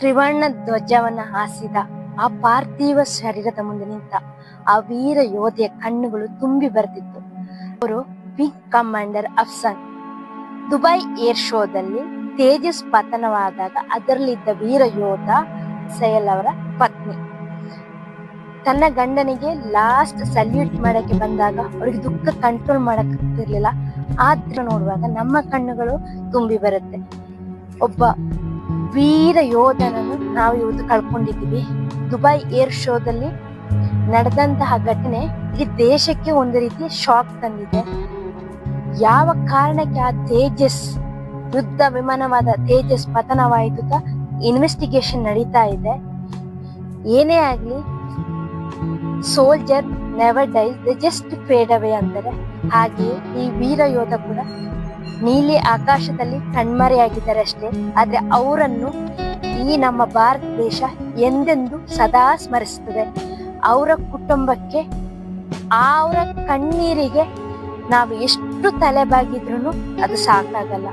ತ್ರಿವರ್ಣ ಧ್ವಜವನ್ನ ಹಾಸಿದ ಆ ಪಾರ್ಥಿವ ಶರೀರದ ಮುಂದೆ ನಿಂತ ಆ ವೀರ ಯೋಧೆಯ ಕಣ್ಣುಗಳು ತುಂಬಿ ಬರ್ತಿತ್ತು. ಅವರು ವಿಂಗ್ ಕಮಾಂಡರ್ ಅಫ್ಸನ್. ದುಬೈ ಏರ್ ಶೋದಲ್ಲಿ ತೇಜಸ್ ಪತನವಾದಾಗ ಅದರಲ್ಲಿದ್ದ ವೀರ ಯೋಧ ಸಯಲ್ ಅವರ ಪತ್ನಿ. ತನ್ನ ಗಂಡನಿಗೆ ಲಾಸ್ಟ್ ಸಲ್ಯೂಟ್ ಮಾಡಕ್ಕೆ ಬಂದಾಗ ಅವ್ರಿಗೆ ದುಃಖ ಕಂಟ್ರೋಲ್ ಮಾಡಕ್ ಆಗ್ತಿರ್ಲಿಲ್ಲ. ಆದ್ರ ನೋಡುವಾಗ ನಮ್ಮ ಕಣ್ಣುಗಳು ತುಂಬಿ ಬರುತ್ತೆ. ಒಬ್ಬ ವೀರ ಯೋಧನನ್ನು ನಾವು ಇವತ್ತು ಕಳ್ಕೊಂಡಿದ್ದೀವಿ. ದುಬೈ ಏರ್ ಶೋದಲ್ಲಿ ನಡೆದಂತಹ ಘಟನೆ ಈ ದೇಶಕ್ಕೆ ಒಂದು ರೀತಿ ಶಾಕ್ ತಂದಿದೆ. ಯಾವ ಕಾರಣಕ್ಕೆ ಆ ತೇಜಸ್ ಯುದ್ಧ ವಿಮಾನವಾದ ತೇಜಸ್ ಪತನವಾಯಿತು ಅಂತ ಇನ್ವೆಸ್ಟಿಗೇಷನ್ ನಡೀತಾ ಇದೆ. ಏನೇ ಆಗ್ಲಿ, soldier never dies, they just fade away ಅಂತಾರೆ. ಹಾಗೆಯೇ ಈ ವೀರ ಯೋಧ ಕೂಡ ನೀಲಿ ಆಕಾಶದಲ್ಲಿ ಕಣ್ಮರೆಯಾಗಿದ್ದಾರೆ ಅಷ್ಟೇ. ಆದ್ರೆ ಅವರನ್ನು ಈ ನಮ್ಮ ಭಾರತ ದೇಶ ಎಂದೆಂದು ಸದಾ ಸ್ಮರಿಸ್ತದೆ. ಅವರ ಕುಟುಂಬಕ್ಕೆ ಅವರ ಕಣ್ಣೀರಿಗೆ ನಾವು ಎಷ್ಟು ತಲೆಬಾಗಿದ್ರು ಅದು ಸಾಕಾಗಲ್ಲ.